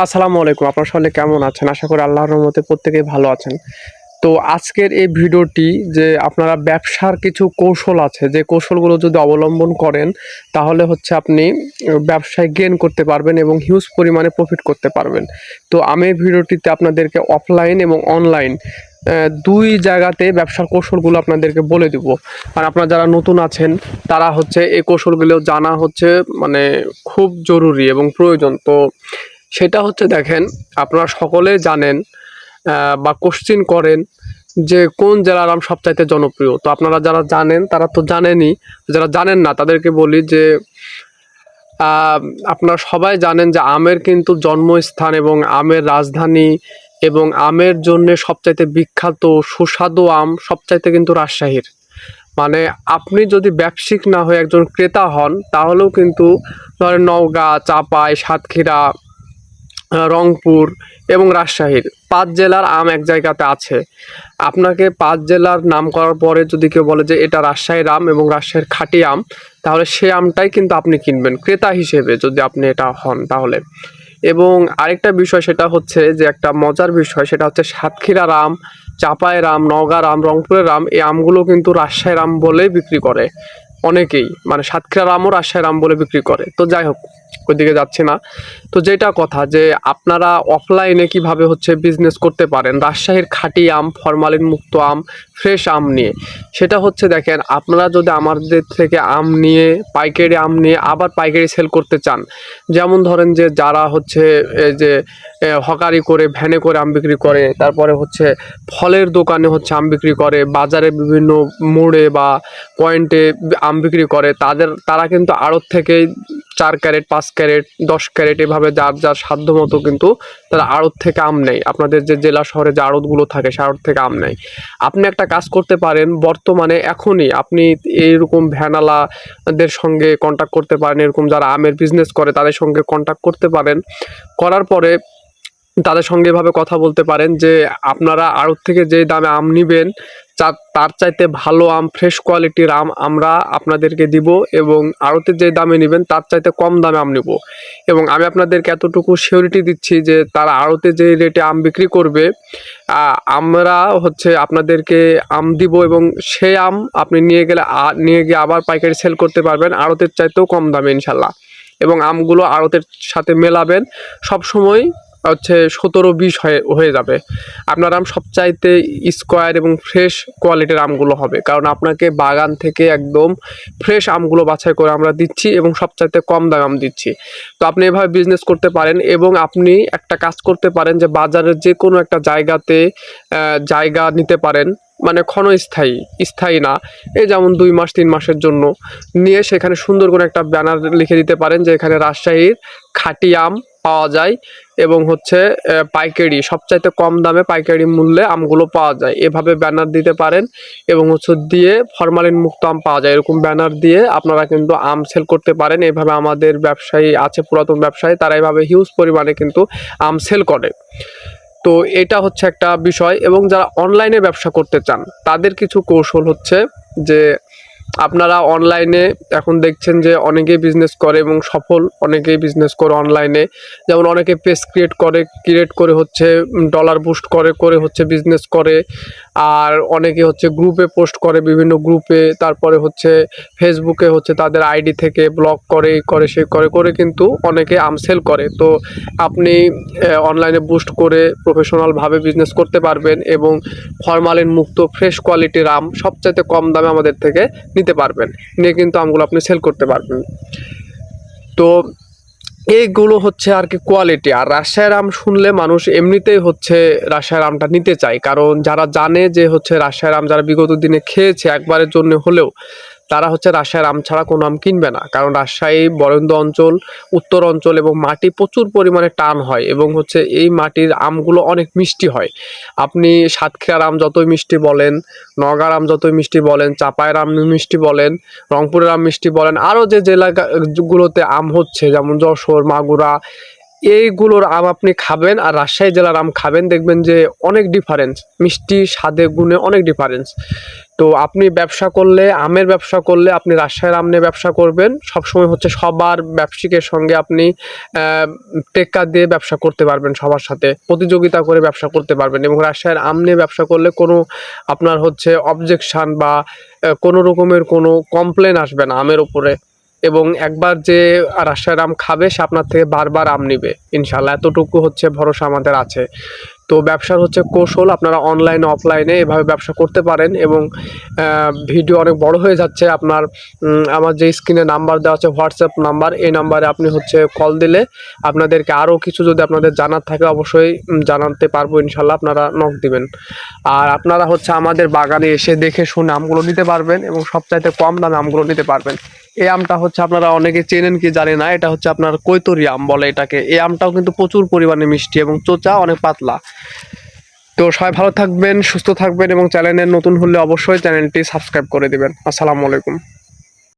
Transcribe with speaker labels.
Speaker 1: আসসালামু আলাইকুম। আপনারা সকলে কেমন আছেন? আশা করি আল্লাহর রহমতে প্রত্যেকেই ভালো আছেন। তো আজকের এই ভিডিওটি যে আপনারা ব্যবসার কিছু কৌশল আছে, যে কৌশলগুলো যদি অবলম্বন করেন তাহলে হচ্ছে আপনি ব্যবসায় গেইন করতে পারবেন এবং হিউজ পরিমাণে প্রফিট করতে পারবেন। তো আমি এই ভিডিওটিতে আপনাদেরকে অফলাইন এবং অনলাইন ২ জায়গাতে ব্যবসার কৌশলগুলো আপনাদেরকে বলে দিব। আর আপনারা যারা নতুন আছেন তারা হচ্ছে এই কৌশলগুলো জানা হচ্ছে মানে খুব জরুরি এবং প্রয়োজন। তো সেটা হচ্ছে দেখেন, আপনারা সকলে জানেন বা কোশ্চিন করেন যে কোন জেলার আম সবচাইতে জনপ্রিয়। তো আপনারা যারা জানেন তারা তো জানেনই, যারা জানেন না তাদেরকে বলি যে আপনারা সবাই জানেন যে আমের কিন্তু জন্মস্থান এবং আমের রাজধানী এবং আমের জন্যে সবচাইতে বিখ্যাত সুস্বাদু আম সবচাইতে কিন্তু রাজশাহীর। মানে আপনি যদি ব্যবসায়িক না হয়ে একজন ক্রেতা হন তাহলেও কিন্তু ধরেন নওগাঁ, চাপাই, সাতক্ষীরা, রংপুর এবং রাজশাহীর ৫ জেলার আম এক জায়গাতে আছে। আপনাকে ৫ জেলার নাম করার পরে যদি কেউ বলে যে এটা রাজশাহীর আম এবং রাজশাহীর খাঁটি আম, তাহলে সে আমটাই কিন্তু আপনি কিনবেন ক্রেতা হিসেবে যদি আপনি এটা হন তাহলে। এবং আরেকটা বিষয় সেটা হচ্ছে যে একটা মজার বিষয়, সেটা হচ্ছে সাতক্ষীরার আম, চাপায়ের আম, নওগাঁর আম, রংপুরের আম, এই আমগুলো কিন্তু রাজশাহীর আম বলেই বিক্রি করে অনেকেই, মানে সাতক্ষীরার আমও রাজশাহীর আম বলে বিক্রি করে। তো যাই হোক, ওইদিকে যাচ্ছি না। তো যেটা কথা যে আপনারা অফলাইনে কিভাবে হচ্ছে বিজনেস করতে পারেন রাজশাহীর খাঁটি আম, ফরমালিন মুক্ত আম, ফ্রেশ আম নিয়ে, সেটা হচ্ছে দেখেন, আপনারা যদি আমাদের থেকে আম নিয়ে পাইকারি আম নিয়ে আবার পাইকারি সেল করতে চান, যেমন ধরেন যে যারা হচ্ছে এই যে হকারি করে ভ্যানে করে আম বিক্রি করে, তারপরে হচ্ছে ফলের দোকানে হচ্ছে আম বিক্রি করে, বাজারে বিভিন্ন মোড়ে বা পয়েন্টে আম বিক্রি করে, তারা কিন্তু আড়ত থেকেই ৪ ক্যারেট, ৫ ক্যারেট, ১০ ক্যারেট এভাবে যার যার সাধ্য মতো কিন্তু তারা আড়ত থেকে আম নেয়। আপনাদের যে জেলা শহরে যে আড়তগুলো থাকে সে আড়ত থেকে আম নেয়। আপনি একটা কাজ করতে পারেন, বর্তমানে এখনই আপনি এইরকম ভ্যানওয়ালাদের সঙ্গে কন্ট্যাক্ট করতে পারেন, এরকম যারা আমের বিজনেস করে তাদের সঙ্গে কন্ট্যাক্ট করতে পারেন। করার পরে তাদের সঙ্গে এভাবে কথা বলতে পারেন যে আপনারা আড়ত থেকে যে দামে আম নিবেন তার চাইতে ভালো আম, ফ্রেশ কোয়ালিটির আম আমরা আপনাদেরকে দিব এবং আড়তে যে দামে নেবেন তার চাইতে কম দামে আম নিব। এবং আমি আপনাদেরকে এতটুকু সিওরিটি দিচ্ছি যে তারা আড়তে যে রেটে আম বিক্রি করবে আমরা হচ্ছে আপনাদেরকে আম দিব এবং সেই আম আপনি নিয়ে গিয়ে আবার পাইকারি সেল করতে পারবেন আড়তের চাইতেও কম দামে ইনশাল্লাহ। এবং আমগুলো আড়তের সাথে মেলাবেন, সবসময় হচ্ছে ১৭-২০ হয়ে যাবে। আপনার আম সবচাইতে স্কোয়ার এবং ফ্রেশ কোয়ালিটির আমগুলো হবে, কারণ আপনাকে বাগান থেকে একদম ফ্রেশ আমগুলো বাছাই করে আমরা দিচ্ছি এবং সবচাইতে কম দামে আম দিচ্ছি। তো আপনি এভাবে বিজনেস করতে পারেন এবং আপনি একটা কাজ করতে পারেন যে বাজারের যে কোনো একটা জায়গাতে জায়গা নিতে পারেন, মানে ক্ষণস্থায়ী, স্থায়ী না, এই যেমন ২ মাস ৩ মাসের জন্য নিয়ে সেখানে সুন্দর করে একটা ব্যানার লিখে দিতে পারেন যে এখানে রাজশাহীর খাঁটি আম পাওয়া যায় এবং হচ্ছে পাইকারি সবচাইতে কম দামে পাইকারি মূল্যে আমগুলো পাওয়া যায়, এভাবে ব্যানার দিতে পারেন। এবং হচ্ছে দিয়ে ফরমালিন মুক্ত আম পাওয়া যায়, এরকম ব্যানার দিয়ে আপনারা কিন্তু আম সেল করতে পারেন। এভাবে আমাদের ব্যবসায়ী আছে, পুরাতন ব্যবসায়ী, তারা এভাবে হিউজ পরিমাণে কিন্তু আম সেল করে। তো এটা হচ্ছে একটা বিষয়। এবং যারা অনলাইনে ব্যবসা করতে চান তাদের কিছু কৌশল হচ্ছে যে আপনারা অনলাইনে এখন দেখছেন যে অনেকেই বিজনেস করে এবং সফল অনেকেই বিজনেস করে অনলাইনে। যেমন অনেকে পেজ ক্রিয়েট করে হচ্ছে ডলার বুস্ট করে হচ্ছে বিজনেস করে। আর অনেকে হচ্ছে গ্রুপে পোস্ট করে, বিভিন্ন গ্রুপে, তারপরে হচ্ছে ফেসবুকে হচ্ছে তাদের আইডি থেকে ব্লগ করে কিন্তু অনেকে আম সেল করে। তো আপনি অনলাইনে বুস্ট করে প্রফেশনালভাবে বিজনেস করতে পারবেন এবং ফরমালিন মুক্ত ফ্রেশ কোয়ালিটির আম সবচাইতে কম দামে আমাদের থেকে নিতে পারবেন, নিয়ে কিন্তু আমগুলো আপনি সেল করতে পারবেন। তো এইগুলো হচ্ছে আর কি কোয়ালিটি। আর রাজশাহীর আম শুনলে মানুষ এমনিতেই হচ্ছে রাজশাহীর আমটা নিতে চায়, কারণ যারা জানে যে হচ্ছে রাজশাহীর আম, যারা বিগত দিনে খেয়েছে একবারের জন্য হলেও, তারা হচ্ছে রাজশাহীর আম ছাড়া কোনো আম কিনবে না। কারণ রাজশাহী বরেন্দ্র অঞ্চল, উত্তর অঞ্চল এবং মাটি প্রচুর পরিমাণে টান হয় এবং হচ্ছে এই মাটির আমগুলো অনেক মিষ্টি হয়। আপনি সাতক্ষীরার আম যতই মিষ্টি বলেন, নওগাঁর আম যতই মিষ্টি বলেন, চাপায়ের আম মিষ্টি বলেন, রংপুরের আম মিষ্টি বলেন, আরও যে জেলাগুলোতে আম হচ্ছে যেমন যশোর, মাগুরা, এইগুলোর আম আপনি খাবেন আর রাজশাহী জেলার আম খাবেন, দেখবেন যে অনেক ডিফারেন্স, মিষ্টি স্বাদে গুণে অনেক ডিফারেন্স। তো আপনি ব্যবসা করলে, আমের ব্যবসা করলে আপনি রাজশাহীর আম নিয়ে ব্যবসা করবেন। সবসময় হচ্ছে সবার ব্যবসায়িকের সঙ্গে আপনি টেক্কা দিয়ে ব্যবসা করতে পারবেন, সবার সাথে প্রতিযোগিতা করে ব্যবসা করতে পারবেন। এবং রাজশাহীর আম নিয়ে ব্যবসা করলে কোনো আপনার হচ্ছে অবজেকশান বা কোনো রকমের কোনো কমপ্লেন আসবে না আমের উপরে। এবং একবার যে রাজশাহীর আম খাবে সে আপনার থেকে বারবার আম নিবে ইনশাল্লাহ, এতটুকু হচ্ছে ভরসা আমাদের আছে। তো ব্যবসার হচ্ছে কৌশল, আপনারা অনলাইনে অফলাইনে এভাবে ব্যবসা করতে পারেন। এবং ভিডিও অনেক বড় হয়ে যাচ্ছে। আপনার আমার যে স্ক্রিনে নাম্বার দেওয়া আছে হোয়াটসঅ্যাপ নাম্বার, এই নাম্বারে আপনি হচ্ছে কল দিলে আপনাদেরকে আরও কিছু যদি আপনাদের জানার থাকে অবশ্যই জানাতে পারবো ইনশাল্লাহ, আপনারা নক দিবেন। আর আপনারা হচ্ছে আমাদের বাগানে এসে দেখে শুনে আমগুলো নিতে পারবেন এবং সবচাইতে কম দামে আমগুলো নিতে পারবেন। এই আমটা হচ্ছে আপনারা অনেকে চেনেন কি জানি না, এটা হচ্ছে আপনার কৈতরী আম বলে এটাকে। এই আমটাও কিন্তু প্রচুর পরিমাণে মিষ্টি এবং চোচা অনেক পাতলা। তো সবাই ভালো থাকবেন, সুস্থ থাকবেন এবং চ্যানেলে নতুন হলে অবশ্যই চ্যানেলটি সাবস্ক্রাইব করে দিবেন। আসসালামু আলাইকুম।